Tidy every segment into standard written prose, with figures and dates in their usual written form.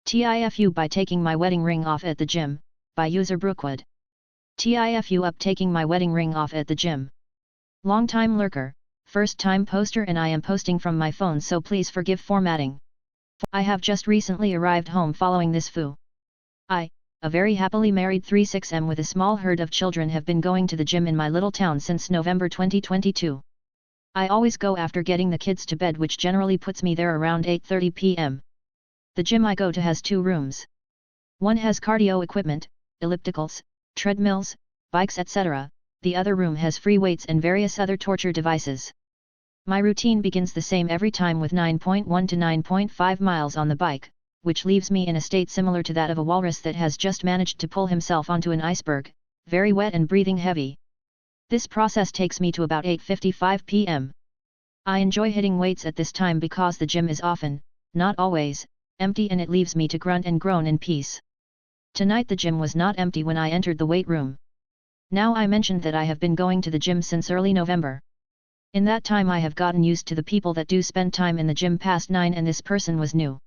TIFU by taking my wedding ring off at the gym, by user Brookwood. TIFU up taking my wedding ring off at the gym. Long time lurker, first time poster, and I am posting from my phone, so please forgive formatting. I have just recently arrived home following this foo. I, a very happily married 36M with a small herd of children, have been going to the gym in my little town since November 2022. I always go after getting the kids to bed, which generally puts me there around 8:30 p.m. The gym I go to has 2 rooms. One has cardio equipment, ellipticals, treadmills, bikes, etc. The other room has free weights and various other torture devices. My routine begins the same every time, with 9.1 to 9.5 miles on the bike, which leaves me in a state similar to that of a walrus that has just managed to pull himself onto an iceberg, very wet and breathing heavy. This process takes me to about 8:55 p.m. I enjoy hitting weights at this time because the gym is often, not always, empty, and it leaves me to grunt and groan in peace. Tonight the gym was not empty when I entered the weight room. Now I mentioned that I have been going to the gym since early November. In that time I have gotten used to the people that do spend time in the gym past 9, and this person was new.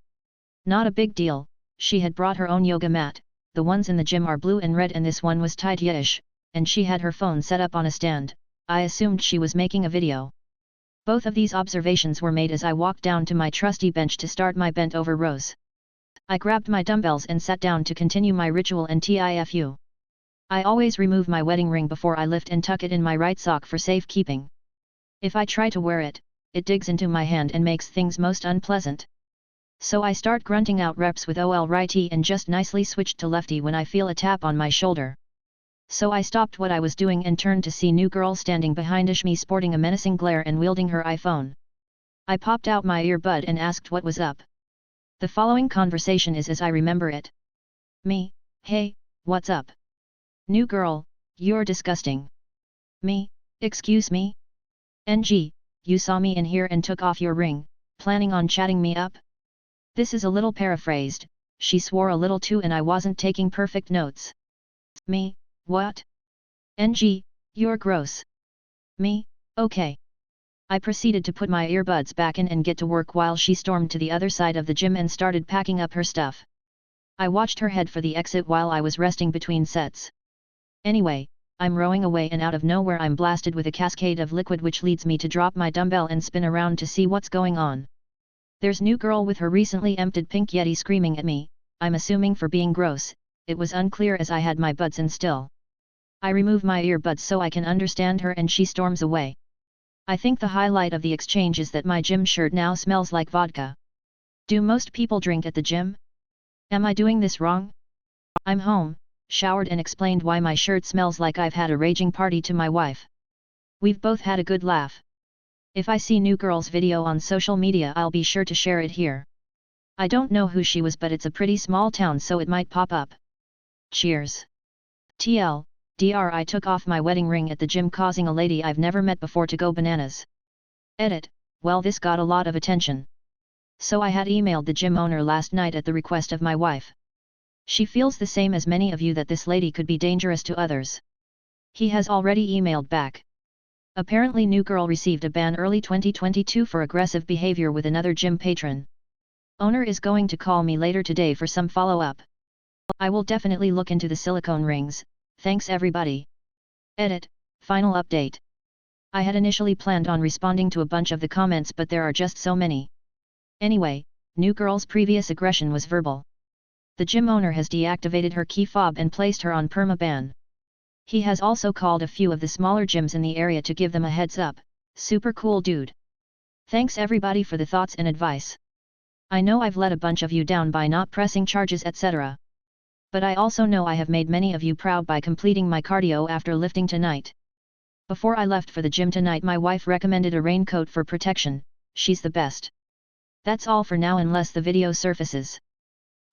Not a big deal, she had brought her own yoga mat. The ones in the gym are blue and red and this one was TIFU, and she had her phone set up on a stand. I assumed she was making a video. Both of these observations were made as I walked down to my trusty bench to start my bent over rows. I grabbed my dumbbells and sat down to continue my ritual and TIFU. I always remove my wedding ring before I lift and tuck it in my right sock for safekeeping. If I try to wear it, it digs into my hand and makes things most unpleasant. So I start grunting out reps with OL righty and just nicely switched to lefty when I feel a tap on my shoulder. So I stopped what I was doing and turned to see new girl standing behind me, sporting a menacing glare and wielding her iPhone. I popped out my earbud and asked what was up. The following conversation is as I remember it. Me: hey, what's up? New girl: you're disgusting. Me: excuse me? NG, you saw me in here and took off your ring, planning on chatting me up? This is a little paraphrased, she swore a little too and I wasn't taking perfect notes. Me: what? NG, you're gross. Me: okay. I proceeded to put my earbuds back in and get to work while she stormed to the other side of the gym and started packing up her stuff. I watched her head for the exit while I was resting between sets. Anyway, I'm rowing away and out of nowhere I'm blasted with a cascade of liquid, which leads me to drop my dumbbell and spin around to see what's going on. There's new girl with her recently emptied pink Yeti screaming at me, I'm assuming for being gross. It was unclear as I had my buds in still. I remove my earbuds so I can understand her and she storms away. I think the highlight of the exchange is that my gym shirt now smells like vodka. Do most people drink at the gym? Am I doing this wrong? I'm home, showered, and explained why my shirt smells like I've had a raging party to my wife. We've both had a good laugh. If I see new girl's video on social media, I'll be sure to share it here. I don't know who she was, but it's a pretty small town, so it might pop up. Cheers. TL. Dr. I took off my wedding ring at the gym, causing a lady I've never met before to go bananas. Edit. Well, this got a lot of attention. So I had emailed the gym owner last night at the request of my wife. She feels the same as many of you, that this lady could be dangerous to others. He has already emailed back. Apparently new girl received a ban early 2022 for aggressive behavior with another gym patron. Owner is going to call me later today for some follow-up. I will definitely look into the silicone rings. Thanks everybody. Edit. Final update. I had initially planned on responding to a bunch of the comments, but there are just so many. Anyway, new girl's previous aggression was verbal. The gym owner has deactivated her key fob and placed her on perma-ban. He has also called a few of the smaller gyms in the area to give them a heads up. Super cool dude. Thanks everybody for the thoughts and advice. I know I've let a bunch of you down by not pressing charges, etc. But I also know I have made many of you proud by completing my cardio after lifting tonight. Before I left for the gym tonight, my wife recommended a raincoat for protection. She's the best. That's all for now unless the video surfaces.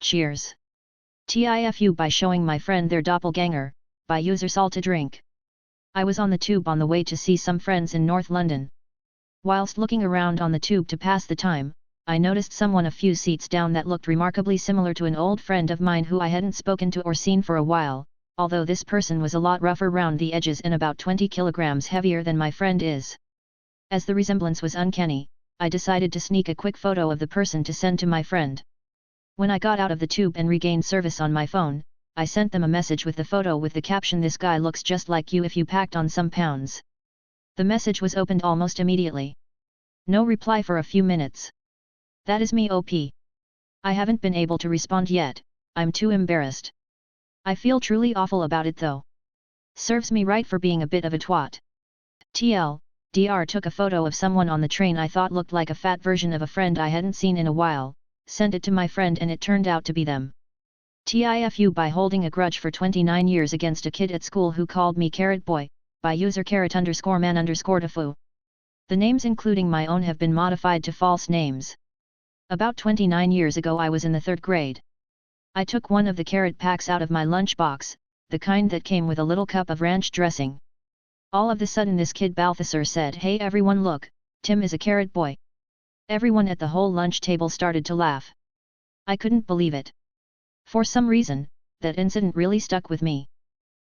Cheers. TIFU by showing my friend their doppelganger, by user Salta Drink. I was on the tube on the way to see some friends in North London. Whilst looking around on the tube to pass the time, I noticed someone a few seats down that looked remarkably similar to an old friend of mine who I hadn't spoken to or seen for a while, although this person was a lot rougher round the edges and about 20 kilograms heavier than my friend is. As the resemblance was uncanny, I decided to sneak a quick photo of the person to send to my friend. When I got out of the tube and regained service on my phone, I sent them a message with the photo with the caption, "This guy looks just like you if you packed on some pounds." The message was opened almost immediately. No reply for a few minutes. That is me OP. I haven't been able to respond yet, I'm too embarrassed. I feel truly awful about it though. Serves me right for being a bit of a twat. TLDR took a photo of someone on the train I thought looked like a fat version of a friend I hadn't seen in a while, sent it to my friend and it turned out to be them. TIFU by holding a grudge for 29 years against a kid at school who called me carrot boy, by user _man_TIFU. The names including my own have been modified to false names. About 29 years ago I was in the 3rd grade. I took one of the carrot packs out of my lunchbox, the kind that came with a little cup of ranch dressing. All of a sudden this kid Balthasar said, "Hey everyone look, Tim is a carrot boy." Everyone at the whole lunch table started to laugh. I couldn't believe it. For some reason, that incident really stuck with me.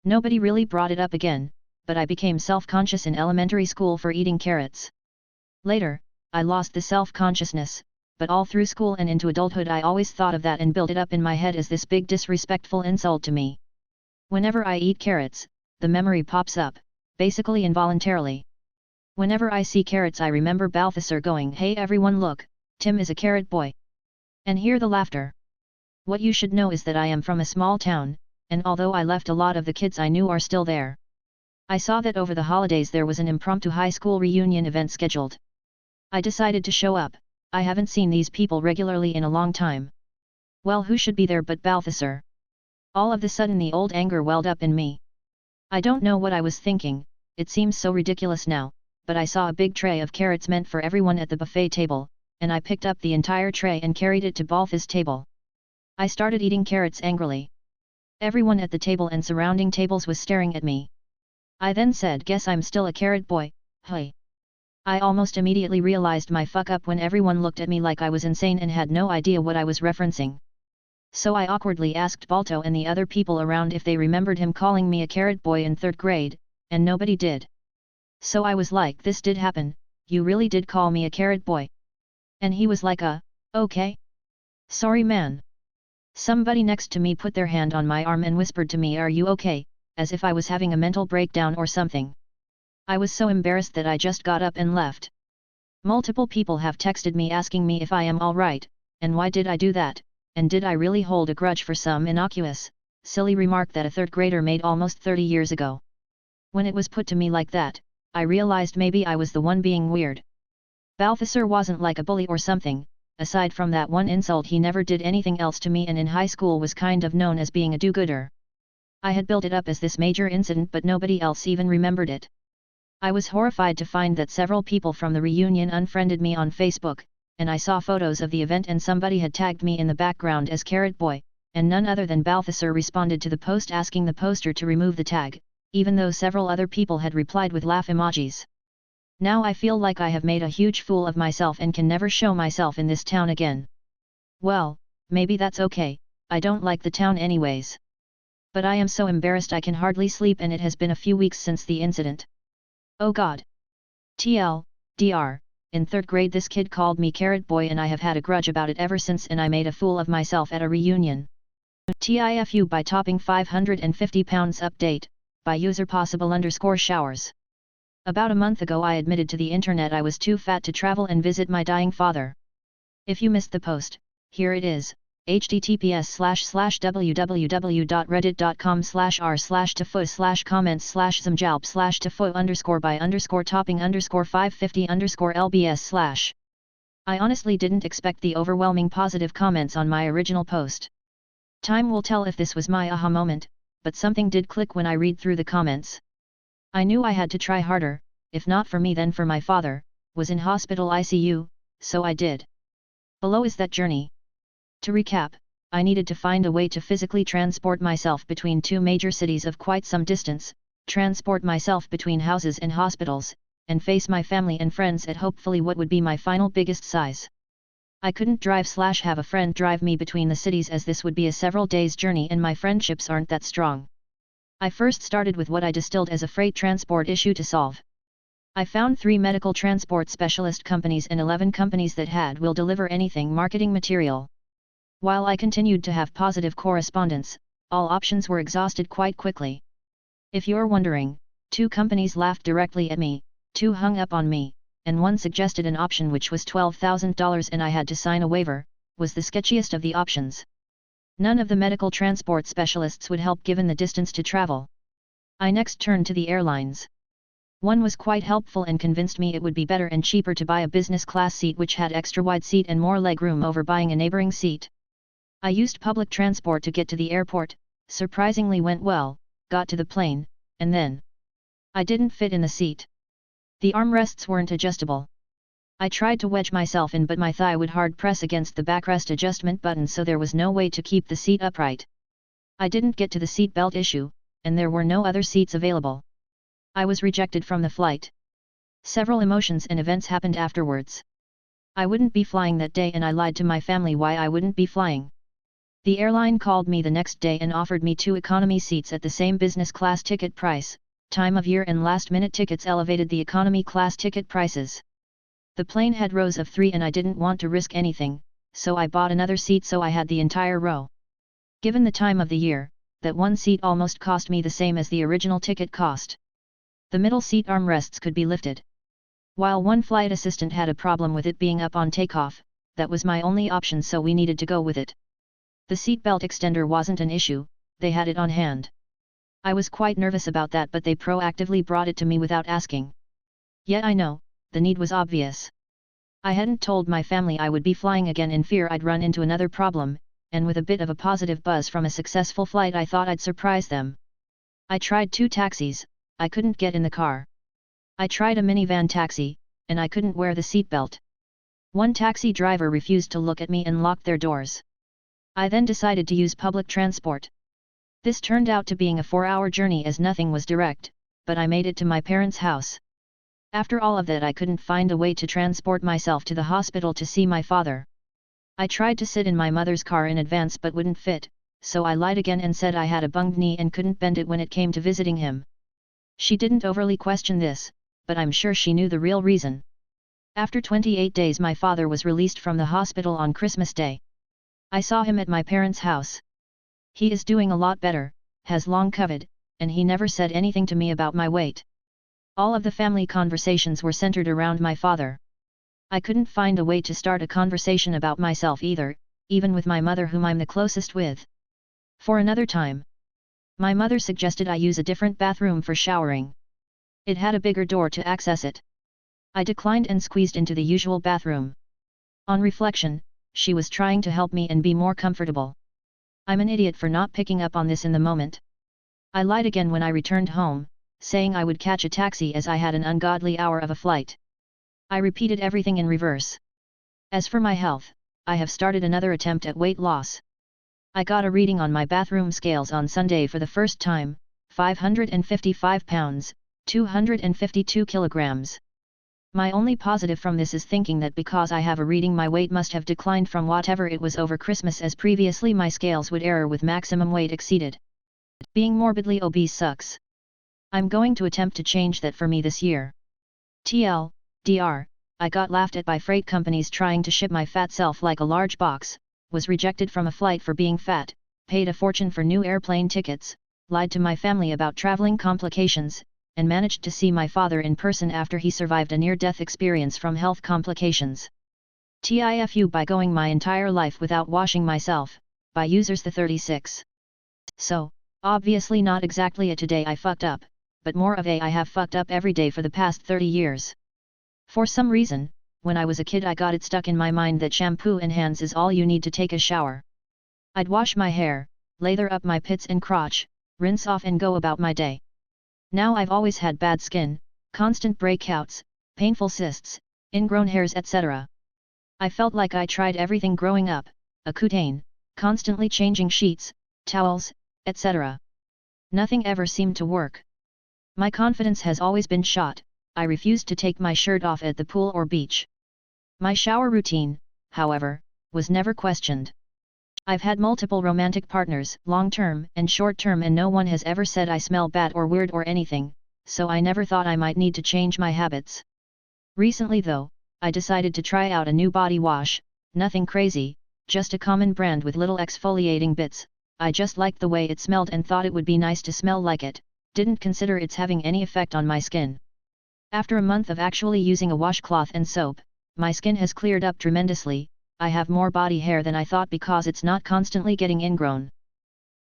Nobody really brought it up again, but I became self-conscious in elementary school for eating carrots. Later, I lost the self-consciousness, but all through school and into adulthood I always thought of that and built it up in my head as this big disrespectful insult to me. Whenever I eat carrots, the memory pops up, basically involuntarily. Whenever I see carrots I remember Balthasar going, "Hey everyone look, Tim is a carrot boy." And hear the laughter. What you should know is that I am from a small town, and although I left a lot of the kids I knew are still there. I saw that over the holidays there was an impromptu high school reunion event scheduled. I decided to show up. I haven't seen these people regularly in a long time. Well, who should be there but Balthasar? All of a sudden the old anger welled up in me. I don't know what I was thinking, it seems so ridiculous now, but I saw a big tray of carrots meant for everyone at the buffet table, and I picked up the entire tray and carried it to Balthasar's table. I started eating carrots angrily. Everyone at the table and surrounding tables was staring at me. I then said, "Guess I'm still a carrot boy, hey." I almost immediately realized my fuck up when everyone looked at me like I was insane and had no idea what I was referencing. So I awkwardly asked Balto and the other people around if they remembered him calling me a carrot boy in 3rd grade, and nobody did. So I was like, "This did happen, you really did call me a carrot boy?" And he was like, okay. Sorry man." Somebody next to me put their hand on my arm and whispered to me, "Are you okay?" as if I was having a mental breakdown or something. I was so embarrassed that I just got up and left. Multiple people have texted me asking me if I am alright, and why did I do that, and did I really hold a grudge for some innocuous, silly remark that a 3rd grader made almost 30 years ago. When it was put to me like that, I realized maybe I was the one being weird. Balthasar wasn't like a bully or something. Aside from that one insult he never did anything else to me, and in high school was kind of known as being a do-gooder. I had built it up as this major incident but nobody else even remembered it. I was horrified to find that several people from the reunion unfriended me on Facebook, and I saw photos of the event and somebody had tagged me in the background as Carrot Boy, and none other than Balthasar responded to the post asking the poster to remove the tag, even though several other people had replied with laugh emojis. Now I feel like I have made a huge fool of myself and can never show myself in this town again. Well, maybe that's okay, I don't like the town anyways. But I am so embarrassed I can hardly sleep, and it has been a few weeks since the incident. Oh god. TLDR, in 3rd grade this kid called me Carrot Boy and I have had a grudge about it ever since, and I made a fool of myself at a reunion. TIFU by topping 550 pounds update, by user possible_showers. About a month ago I admitted to the internet I was too fat to travel and visit my dying father. If you missed the post, here it is, https://www.reddit.com/r/tifo/comments/some jalb/topping_550_lbs/. I honestly didn't expect the overwhelming positive comments on my original post. Time will tell if this was my aha moment, but something did click when I read through the comments. I knew I had to try harder, if not for me then for my father, was in hospital ICU, so I did. Below is that journey. To recap, I needed to find a way to physically transport myself between two major cities of quite some distance, transport myself between houses and hospitals, and face my family and friends at hopefully what would be my final biggest size. I couldn't drive/have a friend drive me between the cities, as this would be a several days journey and my friendships aren't that strong. I first started with what I distilled as a freight transport issue to solve. I found 3 medical transport specialist companies and 11 companies that will deliver anything marketing material. While I continued to have positive correspondence, all options were exhausted quite quickly. If you're wondering, 2 companies laughed directly at me, 2 hung up on me, and 1 suggested an option which was $12,000 and I had to sign a waiver, was the sketchiest of the options. None of the medical transport specialists would help given the distance to travel. I next turned to the airlines. One was quite helpful and convinced me it would be better and cheaper to buy a business class seat which had extra wide seat and more leg room over buying a neighboring seat. I used public transport to get to the airport, surprisingly went well, got to the plane, and then I didn't fit in the seat. The armrests weren't adjustable. I tried to wedge myself in but my thigh would hard press against the backrest adjustment button so there was no way to keep the seat upright. I didn't get to the seat belt issue, and there were no other seats available. I was rejected from the flight. Several emotions and events happened afterwards. I wouldn't be flying that day and I lied to my family why I wouldn't be flying. The airline called me the next day and offered me 2 economy seats at the same business class ticket price. Time of year and last-minute tickets elevated the economy class ticket prices. The plane had rows of 3 and I didn't want to risk anything, so I bought another seat so I had the entire row. Given the time of the year, that 1 seat almost cost me the same as the original ticket cost. The middle seat armrests could be lifted. While 1 flight assistant had a problem with it being up on takeoff, that was my only option so we needed to go with it. The seat belt extender wasn't an issue, they had it on hand. I was quite nervous about that but they proactively brought it to me without asking. Yet I know, the need was obvious. I hadn't told my family I would be flying again in fear I'd run into another problem, and with a bit of a positive buzz from a successful flight I thought I'd surprise them. I tried 2 taxis, I couldn't get in the car. I tried a minivan taxi, and I couldn't wear the seatbelt. 1 taxi driver refused to look at me and locked their doors. I then decided to use public transport. This turned out to being a 4-hour journey as nothing was direct, but I made it to my parents' house. After all of that I couldn't find a way to transport myself to the hospital to see my father. I tried to sit in my mother's car in advance but wouldn't fit, so I lied again and said I had a bunged knee and couldn't bend it when it came to visiting him. She didn't overly question this, but I'm sure she knew the real reason. After 28 days my father was released from the hospital on Christmas Day. I saw him at my parents' house. He is doing a lot better, has long COVID, and he never said anything to me about my weight. All of the family conversations were centered around my father. I couldn't find a way to start a conversation about myself either, even with my mother whom I'm the closest with. For another time. My mother suggested I use a different bathroom for showering. It had a bigger door to access it. I declined and squeezed into the usual bathroom. On reflection, she was trying to help me and be more comfortable. I'm an idiot for not picking up on this in the moment. I lied again when I returned home, saying I would catch a taxi as I had an ungodly hour of a flight. I repeated everything in reverse. As for my health, I have started another attempt at weight loss. I got a reading on my bathroom scales on Sunday for the first time, 555 pounds, 252 kilograms. My only positive from this is thinking that because I have a reading my weight must have declined from whatever it was over Christmas as previously my scales would error with maximum weight exceeded. Being morbidly obese sucks. I'm going to attempt to change that for me this year. TLDR, I got laughed at by freight companies trying to ship my fat self like a large box, was rejected from a flight for being fat, paid a fortune for new airplane tickets, lied to my family about traveling complications, and managed to see my father in person after he survived a near-death experience from health complications. TIFU by going my entire life without washing myself, by users the 36. So, obviously not exactly a today I fucked up, but more of a I have fucked up every day for the past 30 years. For some reason, when I was a kid I got it stuck in my mind that shampoo and hands is all you need to take a shower. I'd wash my hair, lather up my pits and crotch, rinse off and go about my day. Now I've always had bad skin, constant breakouts, painful cysts, ingrown hairs etc. I felt like I tried everything growing up, Accutane, constantly changing sheets, towels, etc. Nothing ever seemed to work. My confidence has always been shot, I refused to take my shirt off at the pool or beach. My shower routine, however, was never questioned. I've had multiple romantic partners, long-term and short-term, and no one has ever said I smell bad or weird or anything, so I never thought I might need to change my habits. Recently though, I decided to try out a new body wash, nothing crazy, just a common brand with little exfoliating bits. I just liked the way it smelled and thought it would be nice to smell like it, didn't consider it's having any effect on my skin. After a month of actually using a washcloth and soap, my skin has cleared up tremendously. I have more body hair than I thought because it's not constantly getting ingrown.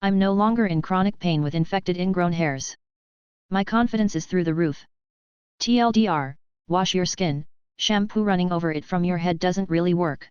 I'm no longer in chronic pain with infected ingrown hairs. My confidence is through the roof. TLDR, wash your skin, shampoo running over it from your head doesn't really work.